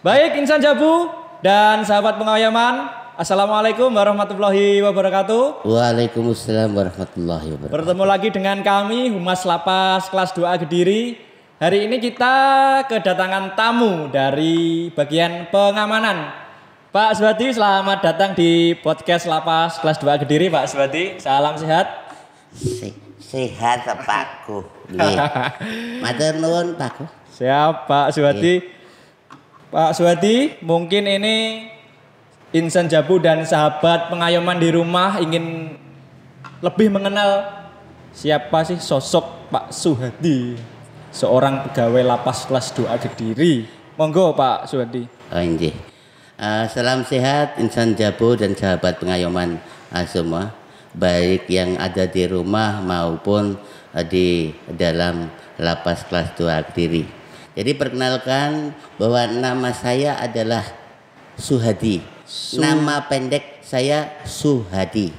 Baik, insan Jabu dan sahabat pengayaman, assalamualaikum warahmatullahi wabarakatuh. Waalaikumsalam warahmatullahi wabarakatuh. Bertemu lagi dengan kami Humas Lapas kelas 2A Kediri. Hari ini kita kedatangan tamu dari bagian pengamanan. Pak Subadi, selamat datang di podcast Lapas kelas 2A Kediri. Pak Subadi, salam sehat. Sehat Pakku. Matur nuwun Pakku. Siap Pak Subadi. Pak Suwadi, mungkin ini insan Jabu dan sahabat pengayoman di rumah ingin lebih mengenal siapa sih sosok Pak Suhadi, seorang pegawai lapas kelas 2A Kediri. Monggo Pak Suhadi. Salam sehat insan Jabu dan sahabat pengayoman semua, baik yang ada di rumah maupun di dalam lapas kelas 2A Kediri. Jadi perkenalkan bahwa nama saya adalah Suhadi. Nama pendek saya Suhadi.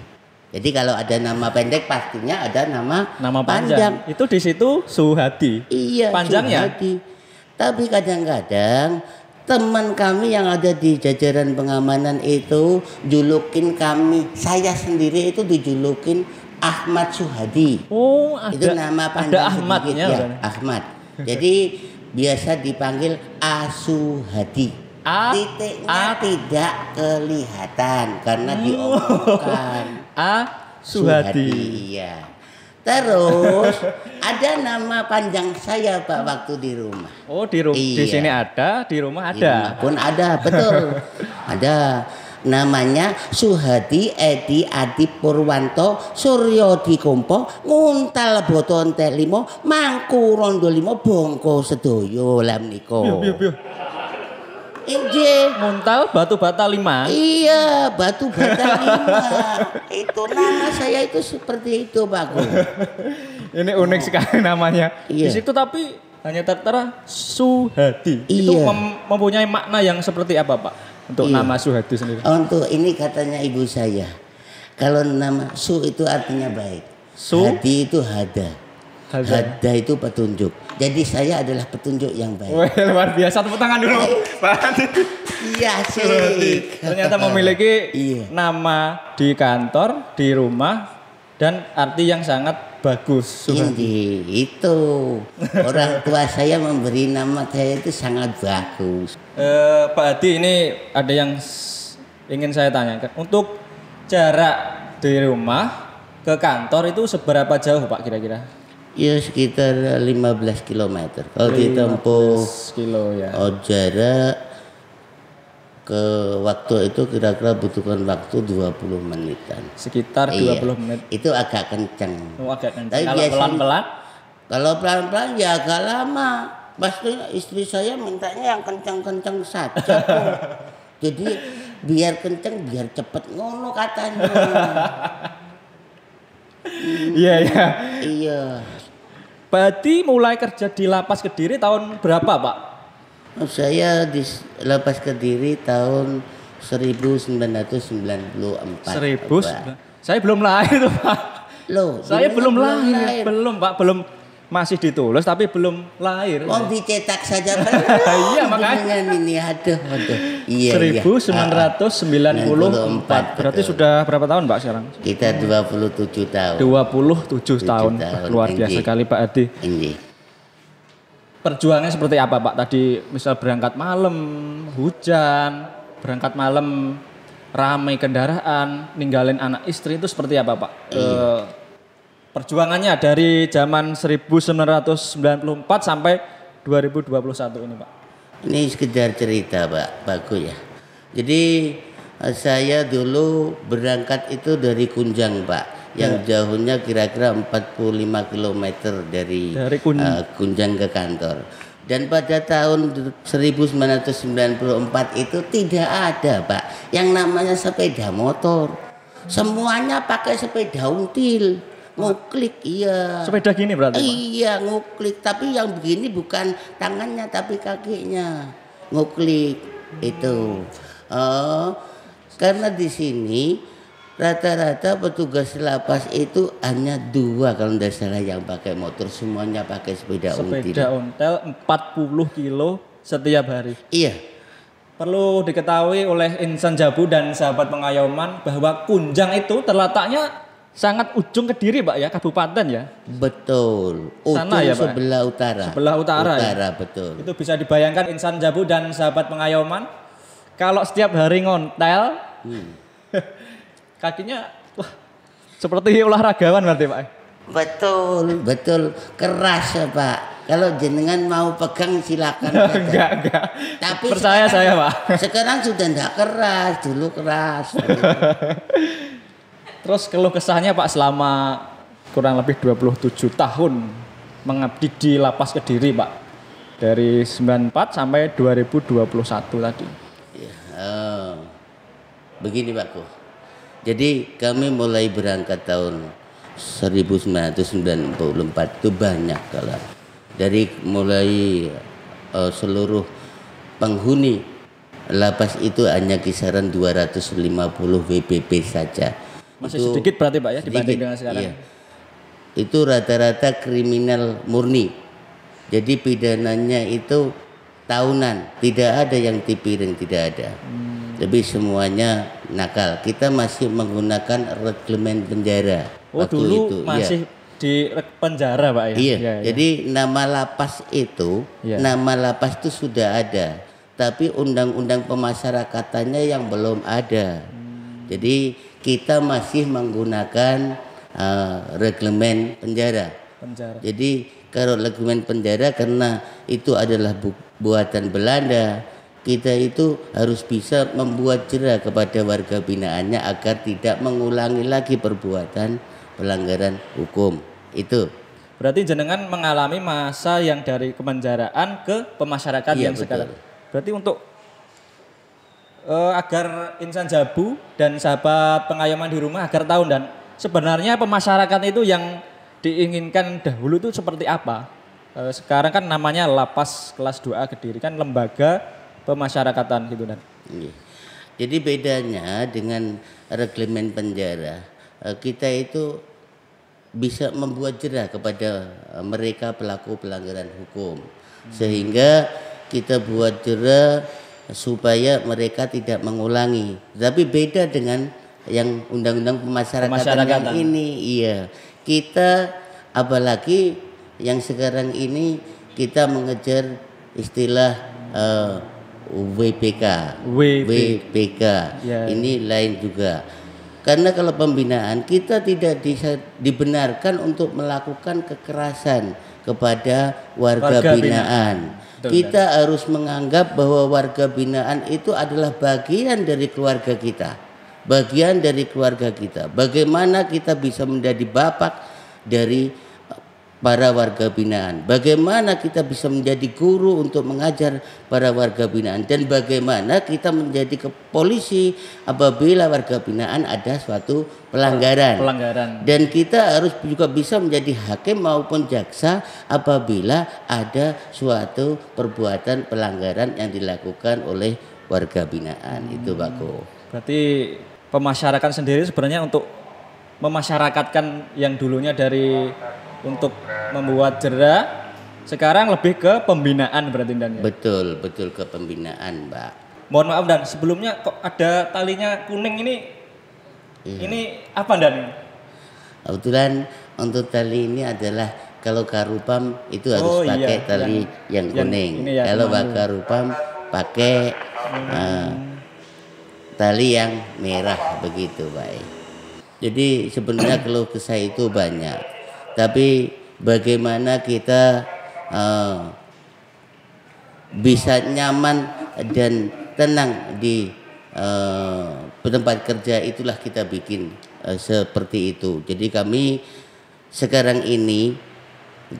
Jadi kalau ada nama pendek pastinya ada nama panjang. Itu di situ Suhadi. Iya, panjangnya. Suhadi. Tapi kadang-kadang teman kami yang ada di jajaran pengamanan itu julukin kami, saya sendiri itu dijulukin Ahmad Suhadi. Oh, ada. Itu nama ada panjang Ahmadnya sedikit, ya, Ahmad. Jadi biasa dipanggil Asuhadi. Titiknya tidak kelihatan karena diomongkan Suhadi. Iya. Terus ada nama panjang saya Pak waktu di rumah. Oh, di sini ada, di rumah ada. Di rumah pun ada, betul. Ada. Namanya Suhadi Edi Adi Purwanto Suryo Dikompo Nguntal Boto Entek Limo Mangku Rondo Limo Bongko Sedoyo lam niko. Injih. Nguntal Batu Bata 5. Iya, Batu Bata 5. Itu nama saya itu seperti itu Pak Gu. Ini unik sekali namanya. Iya. Di situ tapi hanya tertera Suhadi. Iya. Itu mempunyai makna yang seperti apa Pak? Untuk nama Suhadi sendiri. Untuk ini katanya ibu saya. Kalau nama Su itu artinya baik. Hadi itu hada. Hada itu petunjuk. Jadi saya adalah petunjuk yang baik. Wah, luar biasa, tepuk tangan dulu. Iya sih. Ternyata memiliki nama di kantor, di rumah, dan arti yang sangat bagus. Ini itu orang tua saya memberi nama saya itu sangat bagus. Pak Hadi, ini ada yang ingin saya tanyakan. Untuk jarak dari rumah ke kantor itu seberapa jauh Pak kira-kira? Ya sekitar 15 km. Kalau ditempuh kilo ya. Jarak ke waktu itu kira-kira butuhkan waktu 20 menitan. Sekitar 20 menit. Itu agak kencang. Oh, agak kencang. Tapi kalau pelan-pelan? Kalau pelan-pelan ya agak lama. Pasti istri saya mintanya yang kencang-kencang saja. Jadi biar kencang biar cepet ngono katanya. Iya. Pak Hadi mulai kerja di Lapas Kediri tahun berapa Pak? Saya di Lapas Kediri tahun 1994. Saya belum lahir Pak. Loh, saya belum lahir. Belum Pak, belum, masih ditulis tapi belum lahir. Mau dicetak saja kan? Iya makanya. Ini aduh. Iya. 1994. Berarti betul. sudah berapa tahun Pak sekarang? Kita 27 tahun. 27 tahun. Luar biasa sekali Pak Hadi. Perjuangannya seperti apa Pak? Tadi misal berangkat malam, hujan, berangkat malam, ramai kendaraan, ninggalin anak istri itu seperti apa Pak? Perjuangannya dari zaman 1994 sampai 2021 ini Pak. Ini sekedar cerita Pak, bagus ya. Jadi saya dulu berangkat itu dari Kunjang Pak, yang jauhnya kira-kira 45 km dari Kunjang ke kantor. Dan pada tahun 1994 itu tidak ada Pak yang namanya sepeda motor. Semuanya pakai sepeda until. Nguklik, iya. Sepeda gini berarti Pak? Iya, nguklik. Tapi yang begini bukan tangannya tapi kakinya. Nguklik itu. Karena di sini rata-rata petugas lapas itu hanya 2 kalau tidak salah yang pakai motor, semuanya pakai sepeda ontel. Sepeda ontel 40 kilo setiap hari. Iya, Perlu diketahui oleh insan Jabu dan sahabat pengayoman bahwa Kunjang itu terletaknya sangat ujung Kediri, Pak ya, kabupaten ya. betul. Sana Ujung ya, Pak? sebelah utara. Sebelah utara ya? Utara, betul. Itu bisa dibayangkan insan Jabu dan sahabat pengayoman kalau setiap hari ngontel kakinya wah seperti olahragawan berarti, Pak. Betul, betul. Keras ya, Pak. Kalau jenengan mau pegang silakan. Enggak. Tapi percaya saya, Pak. Sekarang sudah enggak keras, dulu keras. Terus keluh kesahnya Pak selama kurang lebih 27 tahun mengabdi di Lapas Kediri, Pak. Dari 94 sampai 2021 tadi. Ya, begini Pak Ko. Jadi kami mulai berangkat tahun 1994 itu banyak kalau dari mulai seluruh penghuni lapas itu hanya kisaran 250 WPP saja. Masih itu sedikit berarti Pak ya dibanding sedikit, dengan sekarang. iya. Itu rata-rata kriminal murni. Jadi pidananya itu tahunan, tidak ada yang tipiring, tidak ada. Tapi semuanya nakal. Kita masih menggunakan reglemen penjara. Oh waktu dulu itu, masih di penjara Pak ya? Iya. Ya. Jadi nama lapas itu, Iya. nama lapas itu sudah ada, tapi undang-undang pemasyarakatannya yang belum ada. Jadi kita masih menggunakan reglemen penjara. Jadi kalau reglemen penjara karena itu adalah buatan Belanda, kita itu harus bisa membuat jera kepada warga binaannya agar tidak mengulangi lagi perbuatan pelanggaran hukum. Itu. Berarti jenengan mengalami masa yang dari kepenjaraan ke pemasyarakatan Iya, yang betul. sekarang. Berarti untuk agar insan Jabu dan sahabat pengayoman di rumah agar tahu dan sebenarnya pemasyarakat itu yang diinginkan dahulu itu seperti apa? Sekarang kan namanya Lapas Kelas 2A Kediri kan lembaga pemasyarakatan gitu dan. Iya. Jadi bedanya dengan reglemen penjara, kita itu bisa membuat jera kepada mereka pelaku pelanggaran hukum, sehingga kita buat jera supaya mereka tidak mengulangi. Tapi beda dengan yang undang-undang pemasyarakatan yang ini, iya. Kita apalagi yang sekarang ini kita mengejar istilah WPK. Ya. Ini lain juga. Karena kalau pembinaan kita tidak dibenarkan untuk melakukan kekerasan kepada warga binaan. Kita harus menganggap bahwa warga binaan itu adalah bagian dari keluarga kita. Bagian dari keluarga kita. Bagaimana kita bisa menjadi bapak dari para warga binaan. Bagaimana kita bisa menjadi guru untuk mengajar para warga binaan. Dan bagaimana kita menjadi polisi apabila warga binaan ada suatu pelanggaran. Dan kita harus juga bisa menjadi hakim maupun jaksa apabila ada suatu perbuatan pelanggaran yang dilakukan oleh warga binaan. Itu Pak Ko. Berarti pemasyarakat sendiri sebenarnya untuk memasyarakatkan yang dulunya dari untuk membuat jera sekarang lebih ke pembinaan berarti dan ya? Betul ke pembinaan, Mbak. Mohon maaf dan sebelumnya kok ada talinya kuning ini? Iya. Ini apa dan? Kebetulan untuk tali ini adalah kalau karupam itu harus pakai tali yang kuning. Ya, kalau karupam pakai tali yang merah begitu, baik. Jadi sebenarnya keluh kesah itu banyak. Tapi bagaimana kita bisa nyaman dan tenang di tempat kerja, itulah kita bikin seperti itu. Jadi kami sekarang ini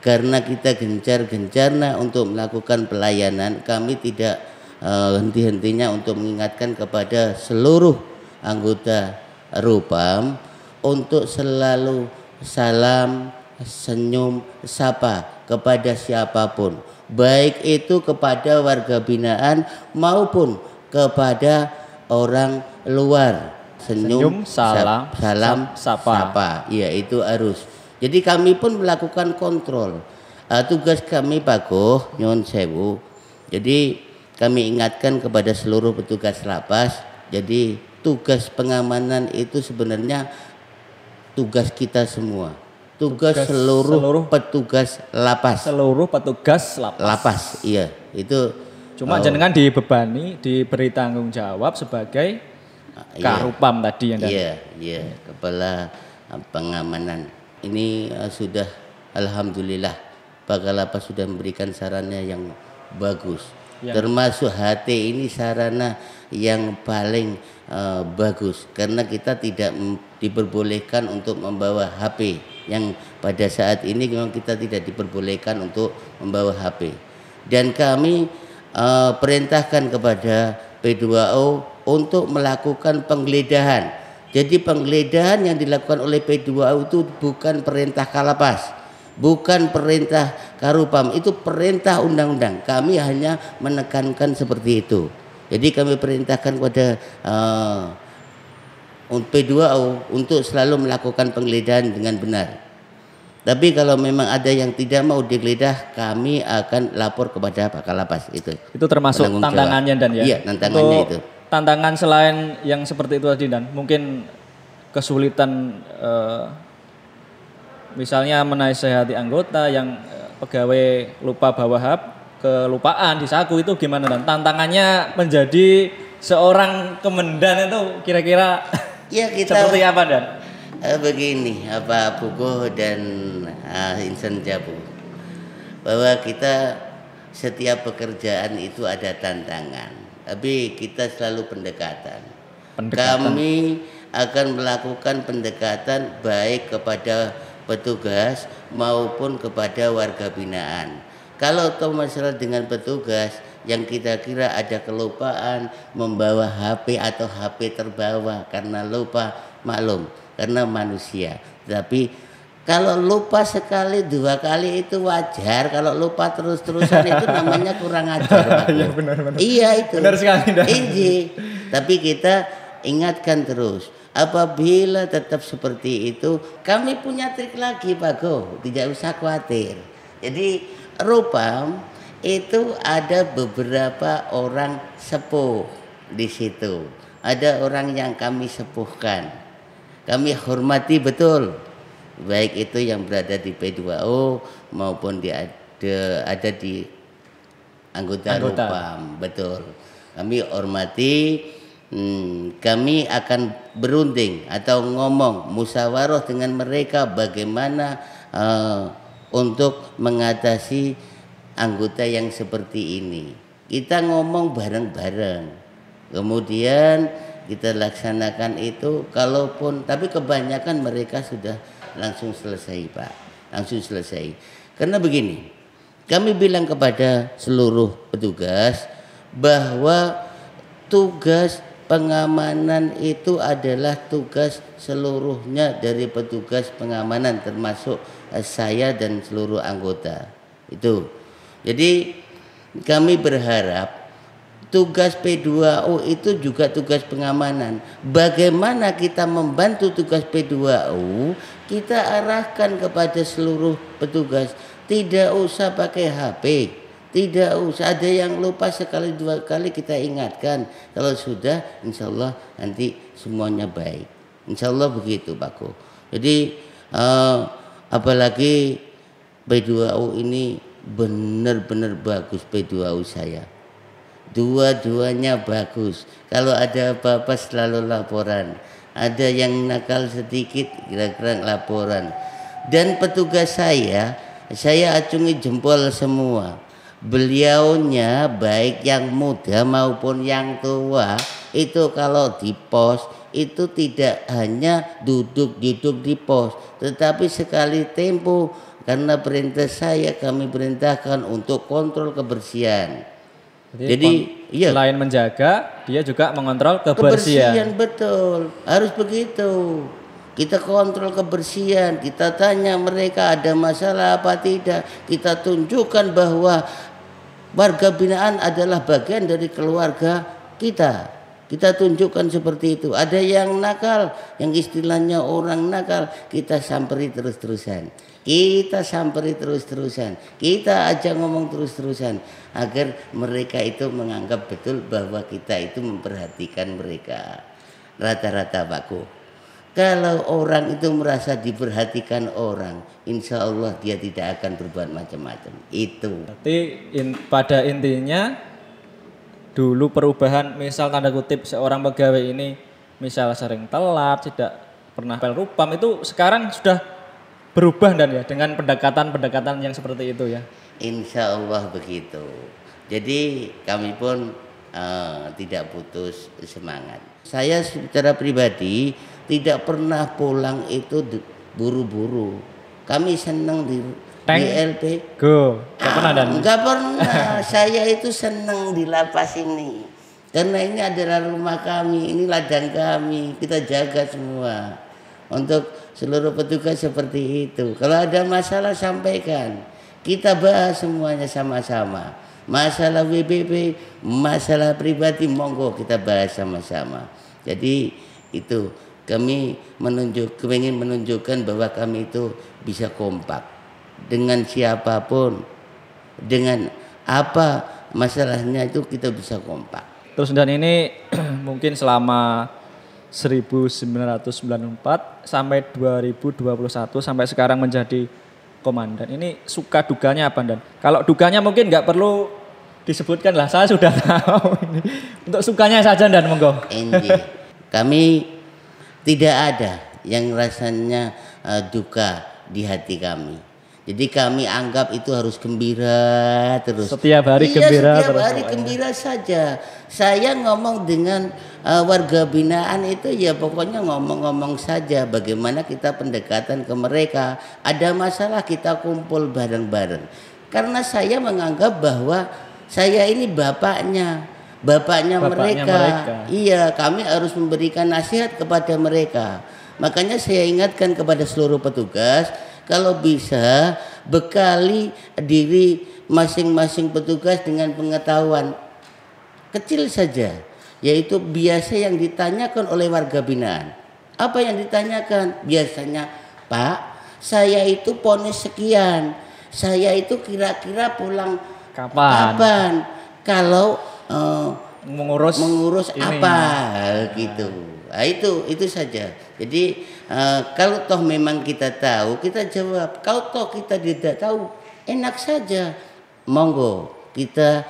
karena kita gencar-gencarnya untuk melakukan pelayanan, kami tidak henti-hentinya untuk mengingatkan kepada seluruh anggota Rupam untuk selalu salam, senyum, sapa kepada siapapun, baik itu kepada warga binaan maupun kepada orang luar, Senyum, salam, salam, sapa. Iya, itu harus. Jadi kami pun melakukan kontrol. Tugas kami Pak Goh, nyuwun sewu. Jadi kami ingatkan kepada seluruh petugas lapas. Jadi tugas pengamanan itu sebenarnya tugas kita semua. Tugas seluruh petugas lapas. Seluruh petugas lapas. Lapas, iya. Itu cuma jenengan dibebani, diberi tanggung jawab sebagai Karupam tadi yang Iya, kepala pengamanan. Ini sudah alhamdulillah Pak Kalapas sudah memberikan sarannya yang bagus. Termasuk HT ini sarana yang paling bagus karena kita tidak diperbolehkan untuk membawa HP. Yang pada saat ini memang kita tidak diperbolehkan untuk membawa HP. Dan kami perintahkan kepada P2O untuk melakukan penggeledahan. Jadi penggeledahan yang dilakukan oleh P2O itu bukan perintah Kalapas, bukan perintah Karupam, itu perintah undang-undang. Kami hanya menekankan seperti itu. Jadi kami perintahkan kepada P2O untuk selalu melakukan penggeledahan dengan benar. Tapi kalau memang ada yang tidak mau digeledah, kami akan lapor kepada Pak Kalapas itu. Itu termasuk tantangannya dan ya. Iya, tantangannya itu. Tantangan selain yang seperti itu tadi dan mungkin kesulitan misalnya menasehati anggota yang pegawai lupa bawa HP, kelupaan di saku itu gimana dan tantangannya menjadi seorang komandan itu kira-kira ya, kita seperti apa dan? Begini, Pak Pugo dan Insan Jabu, bahwa kita setiap pekerjaan itu ada tantangan, tapi kita selalu pendekatan. Kami akan melakukan pendekatan baik kepada petugas maupun kepada warga binaan. Kalau tahu masalah dengan petugas yang kita kira ada kelupaan membawa HP atau HP terbawa karena lupa, maklum karena manusia. Tapi kalau lupa sekali dua kali itu wajar. Kalau lupa terus-terusan itu namanya kurang ajar. Iya benar. Iya itu. Benar sekali. Iya. Tapi kita ingatkan terus. Apabila tetap seperti itu, kami punya trik lagi Pak Go. Tidak usah khawatir. Jadi Rupam itu ada beberapa orang sepuh di situ. Ada orang yang kami sepuhkan. Kami hormati betul, baik itu yang berada di P2O maupun ada di anggota Rupam, betul. Kami hormati, kami akan berunding atau ngomong musyawarah dengan mereka bagaimana untuk mengatasi anggota yang seperti ini. Kita ngomong bareng-bareng, kemudian kita laksanakan itu. Kalaupun tapi kebanyakan mereka sudah langsung selesai Pak, langsung selesai. Karena begini, kami bilang kepada seluruh petugas bahwa tugas pengamanan itu adalah tugas seluruhnya dari petugas pengamanan, termasuk saya dan seluruh anggota itu. Jadi kami berharap tugas P2O itu juga tugas pengamanan. Bagaimana kita membantu tugas P2O, kita arahkan kepada seluruh petugas. Tidak usah pakai HP, tidak usah. Ada yang lupa sekali dua kali kita ingatkan. Kalau sudah, insya Allah nanti semuanya baik. Insya Allah begitu Pak Ko. Jadi apalagi P2O ini benar-benar bagus P2O saya. Dua-duanya bagus. Kalau ada apa-apa selalu laporan. Ada yang nakal sedikit kira-kira laporan. Dan petugas saya acungi jempol semua. Beliaunya baik yang muda maupun yang tua itu kalau di pos itu tidak hanya duduk-duduk di pos, tetapi sekali tempo karena perintah saya kami perintahkan untuk kontrol kebersihan. Jadi iya, selain menjaga, dia juga mengontrol kebersihan. Betul, harus begitu. Kita kontrol kebersihan, kita tanya mereka ada masalah apa tidak. Kita tunjukkan bahwa warga binaan adalah bagian dari keluarga kita. Kita tunjukkan seperti itu. Ada yang nakal, yang istilahnya orang nakal, kita samperi terus-terusan. Kita samperi terus-terusan. Kita ajak ngomong terus-terusan agar mereka itu menganggap betul bahwa kita itu memperhatikan mereka. Rata-rata Pakku. Kalau orang itu merasa diperhatikan orang, insya Allah dia tidak akan berbuat macam-macam. Itu. Berarti pada intinya dulu perubahan, misal tanda kutip seorang pegawai ini misal sering telat, tidak pernah apel rupam, itu sekarang sudah berubah dan ya dengan pendekatan-pendekatan yang seperti itu ya. Insya Allah begitu. Jadi kami pun tidak putus semangat. Saya secara pribadi tidak pernah pulang itu buru-buru. Kami senang di LP. Go. Enggak pernah. Saya itu senang di lapas ini. Karena ini adalah rumah kami, ini ladang kami. Kita jaga semua. Untuk seluruh petugas seperti itu. Kalau ada masalah sampaikan. Kita bahas semuanya sama-sama. Masalah WBB, masalah pribadi, monggo kita bahas sama-sama. Jadi itu kami ingin menunjukkan bahwa kami itu bisa kompak dengan siapapun, dengan apa masalahnya itu kita bisa kompak. Terus dan ini mungkin selama 1994 sampai 2021 sampai sekarang menjadi komandan. Ini suka duganya apa Dan? Kalau duganya mungkin nggak perlu disebutkan lah, saya sudah tahu. Untuk sukanya saja Dan, monggo. Kami tidak ada yang rasanya duka di hati kami. Jadi kami anggap itu harus gembira terus. Setiap hari gembira setiap terus. Setiap hari gembira saja. Saya ngomong dengan warga binaan itu ya pokoknya ngomong-ngomong saja. Bagaimana kita pendekatan ke mereka. Ada masalah kita kumpul bareng-bareng. Karena saya menganggap bahwa saya ini bapaknya mereka. Iya, kami harus memberikan nasihat kepada mereka. Makanya saya ingatkan kepada seluruh petugas, kalau bisa bekali diri masing-masing petugas dengan pengetahuan kecil saja, yaitu biasa yang ditanyakan oleh warga binaan. Apa yang ditanyakan? Biasanya, Pak, saya itu ponis sekian, saya itu kira-kira pulang kapan? Kalau mengurus ini. Apa gitu. Nah, itu saja. Jadi kalau toh memang kita tahu, kita jawab. Kalau toh kita tidak tahu, enak saja. Monggo kita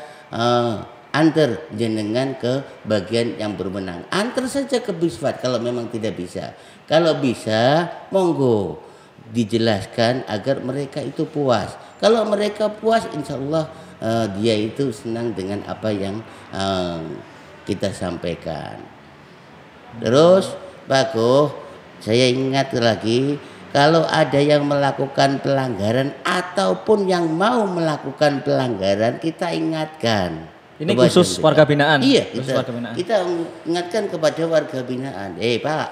antar jenengan ke bagian yang berwenang. Antar saja ke Biswat kalau memang tidak bisa. Kalau bisa, monggo dijelaskan agar mereka itu puas. Kalau mereka puas, insya Allah dia itu senang dengan apa yang kita sampaikan. Terus Pak Koh, saya ingat lagi, kalau ada yang melakukan pelanggaran ataupun yang mau melakukan pelanggaran, kita ingatkan. Ini khusus warga binaan? Iya, kita ingatkan kepada warga binaan. Pak,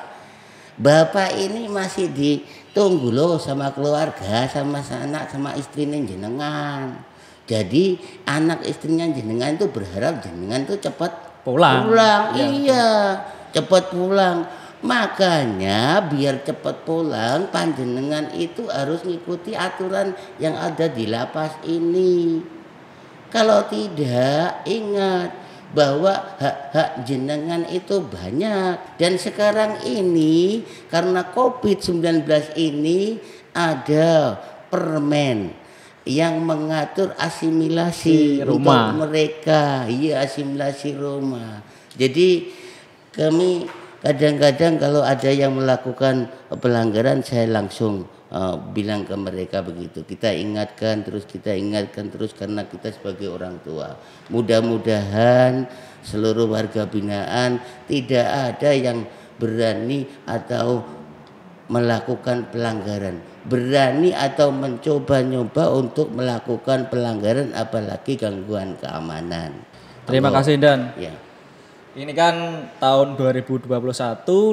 Bapak ini masih ditunggu loh sama keluarga, sama anak, sama istrinya jenengan. Jadi anak istrinya jenengan itu berharap jenengan itu cepat pulang. Iya, cepat pulang. Makanya biar cepat pulang, panjenengan itu harus ngikuti aturan yang ada di lapas ini. Kalau tidak, ingat bahwa hak-hak jenengan itu banyak. Dan sekarang ini karena COVID-19 ini ada permen yang mengatur asimilasi rumah untuk mereka. Iya, asimilasi rumah. Jadi kami kadang-kadang kalau ada yang melakukan pelanggaran, saya langsung bilang ke mereka begitu. Kita ingatkan terus karena kita sebagai orang tua. Mudah-mudahan seluruh warga binaan tidak ada yang berani atau melakukan pelanggaran, berani atau mencoba-nyoba untuk melakukan pelanggaran, apalagi gangguan keamanan. Terima kasih Dan. Ya. Ini kan tahun 2021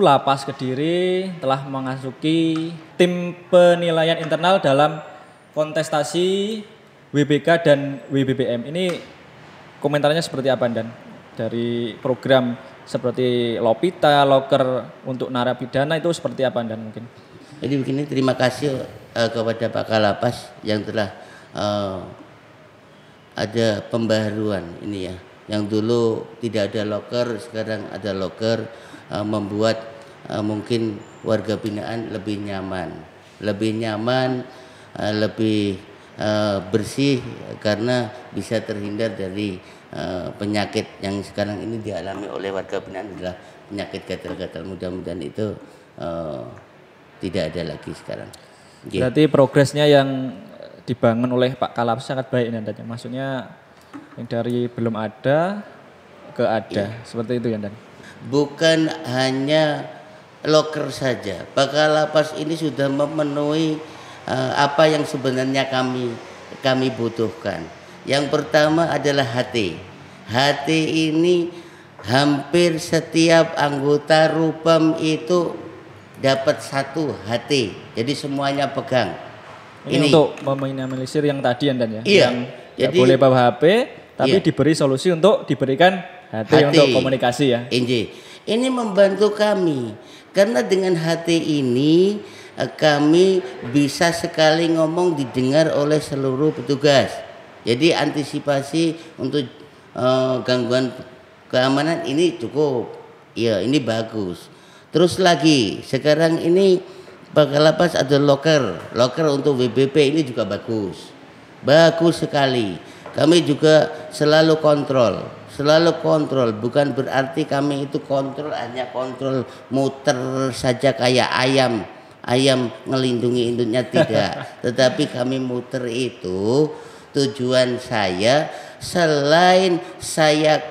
Lapas Kediri telah memasuki tim penilaian internal dalam kontestasi WBK dan WBBM. Ini komentarnya seperti apa Dan? Dari program seperti Lopita, loker untuk narapidana itu seperti apa dan mungkin? Jadi begini, terima kasih kepada Pak Kalapas yang telah ada pembaharuan ini ya. Yang dulu tidak ada loker, sekarang ada loker, membuat mungkin warga binaan lebih nyaman, lebih bersih karena bisa terhindar dari penyakit yang sekarang ini dialami oleh warga binaan adalah penyakit gatal-gatal. Mudah-mudahan itu tidak ada lagi sekarang. Berarti progresnya yang dibangun oleh Pak Kalapas sangat baik ini Dan. Maksudnya yang dari belum ada ke ada, seperti itu ya Dan. Bukan hanya loker saja, Pak Kalapas ini sudah memenuhi apa yang sebenarnya kami butuhkan. Yang pertama adalah HT. HT ini hampir setiap anggota Rupam itu dapat 1 HT. Jadi semuanya pegang. Ini untuk meminimalisir yang tadi Dan ya. Iya. Yang jadi boleh bawa HP tapi iya, diberi solusi untuk diberikan HT untuk komunikasi ya. Ini membantu kami karena dengan HT ini kami bisa sekali ngomong didengar oleh seluruh petugas. Jadi antisipasi untuk gangguan keamanan ini cukup. Ya, ini bagus. Terus lagi sekarang ini Pak Kalapas ada loker untuk WBP ini juga bagus. Bagus sekali. Kami juga selalu kontrol, bukan berarti kami itu kontrol hanya kontrol muter saja kayak ayam ngelindungi induknya, tidak. Tetapi kami muter itu tujuan saya selain saya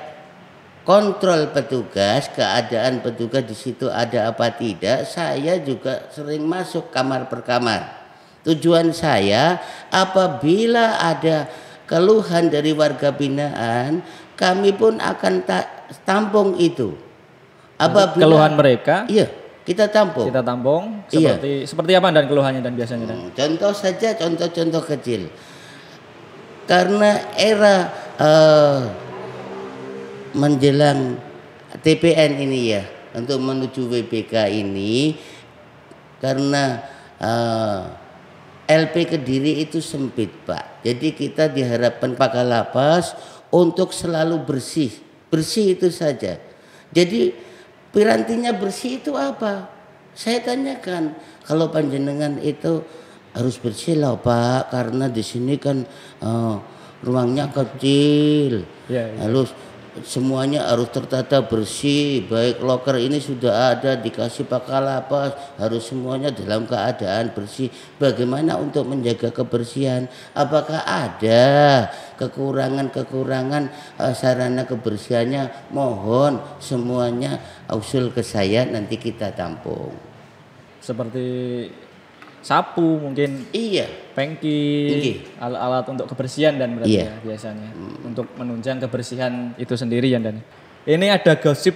kontrol petugas, keadaan petugas di situ ada apa tidak, saya juga sering masuk kamar per kamar. Tujuan saya apabila ada keluhan dari warga binaan, kami pun akan tampung itu. Apabila keluhan mereka, iya, kita tampung. Seperti apa dan keluhannya dan biasanya Dan? Contoh saja, contoh kecil. Karena era menjelang TPN ini ya, untuk menuju WBK ini, karena LP Kediri itu sempit Pak. Jadi kita diharapkan Pak Kalapas untuk selalu bersih itu saja. Jadi pirantinya bersih itu apa? Saya tanyakan, kalau panjenengan itu harus bersih lah Pak, karena di sini kan ruangnya kecil, harus semuanya harus tertata bersih. Baik loker ini sudah ada dikasih Pak Kalapas, harus semuanya dalam keadaan bersih. Bagaimana untuk menjaga kebersihan? Apakah ada kekurangan sarana kebersihannya? Mohon semuanya usul ke saya, nanti kita tampung. Seperti sapu mungkin, pengki, alat-alat untuk kebersihan dan berarti ya biasanya untuk menunjang kebersihan itu sendiri ya Dan. Ini ada gosip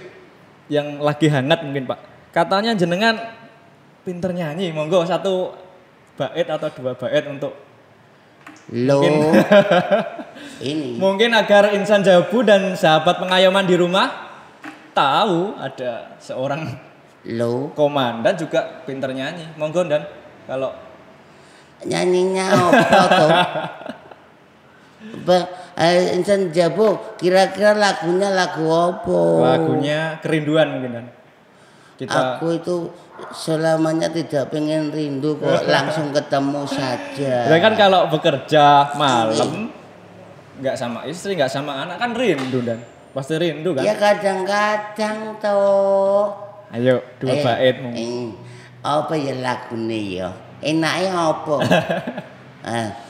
yang lagi hangat mungkin Pak. Katanya jenengan pinter nyanyi, monggo 1 bait atau 2 bait untuk mungkin agar insan Jabu dan sahabat pengayoman di rumah tahu ada seorang komandan juga pinter nyanyi. Monggo Dan. Kalau nyanyinya apa tuh? Insan Jabu kira-kira lagunya lagu apa? Lagunya Kerinduan mungkin Dan. Aku itu selamanya tidak pengen rindu kok, langsung ketemu saja. Ya kan kalau bekerja malam nggak sama istri, nggak sama anak kan rindu Dan. Pasti rindu kan? Ya kadang-kadang toh. Ayo 2 bait mungkin. Apa ya lagune ya? Enaknya apa?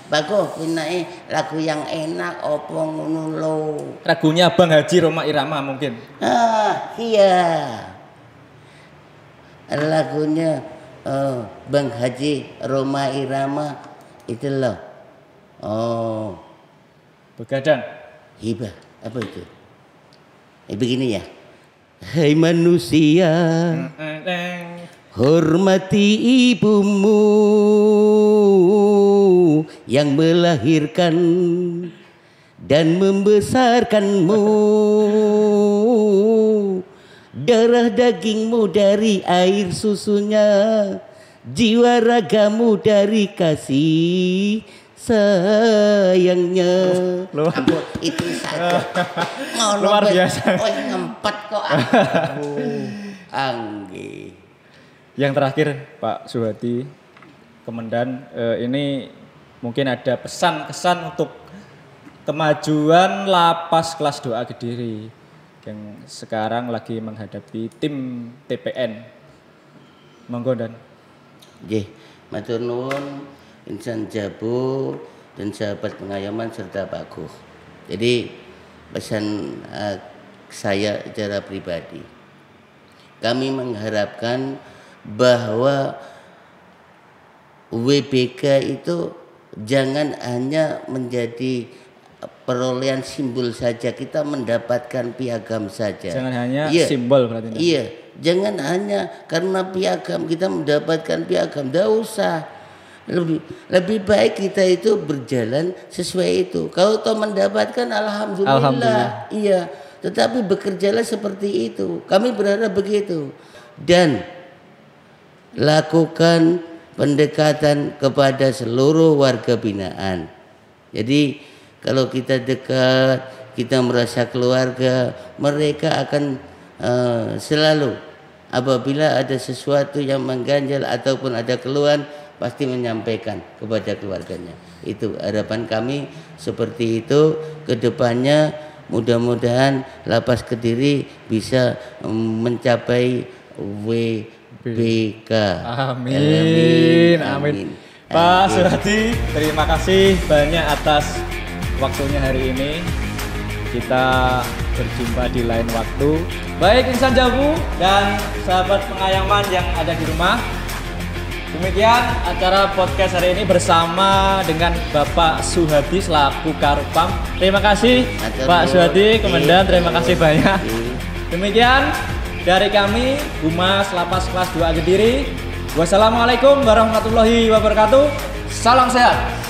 Bagus, enaknya lagu yang enak apa ngono lho. Lagunya Bang Haji Roma Irama mungkin. Iya. Lagunya Bang Haji Roma Irama itu loh. Begadang. Hibah, apa itu? Begini ya. Hai manusia, hormati ibumu yang melahirkan dan membesarkanmu. darah dagingmu dari air susunya, jiwa ragamu dari kasih sayangnya. Ampun, itu saja. Luar biasa. Oh, ngempet kok. Angge. Yang terakhir Pak Suhadi Kemendan, ini mungkin ada pesan-kesan untuk kemajuan lapas kelas 2 Kediri yang sekarang lagi menghadapi tim TPN. Monggo Dan. Nggih, matur nuwun Insan Jabu dan sahabat pengayoman serta Pak Guh. Jadi pesan saya secara pribadi, kami mengharapkan bahwa WBK itu jangan hanya menjadi perolehan simbol saja, kita mendapatkan piagam saja. Jangan hanya simbol berarti. Iya, jangan hanya karena piagam kita mendapatkan piagam, tidak usah. Lebih baik kita itu berjalan sesuai itu. Kalau toh mendapatkan alhamdulillah. Iya, tetapi bekerjalah seperti itu. Kami berharap begitu. Dan lakukan pendekatan kepada seluruh warga binaan. Jadi kalau kita dekat, kita merasa keluarga, mereka akan selalu apabila ada sesuatu yang mengganjal ataupun ada keluhan, pasti menyampaikan kepada keluarganya. Itu harapan kami seperti itu. Kedepannya mudah-mudahan Lapas Kediri bisa mencapai WBK. Amin. Pak Suhadi, terima kasih banyak atas waktunya hari ini. Kita berjumpa di lain waktu. Baik Insan Jabu dan sahabat pengayoman yang ada di rumah. Demikian acara podcast hari ini bersama dengan Bapak Suhadi selaku Karupam. Terima kasih Pak Suhadi, Kemendan, terima kasih banyak. Demikian dari kami Humas Lapas Kelas 2 Kediri. Wassalamualaikum warahmatullahi wabarakatuh. Salam sehat.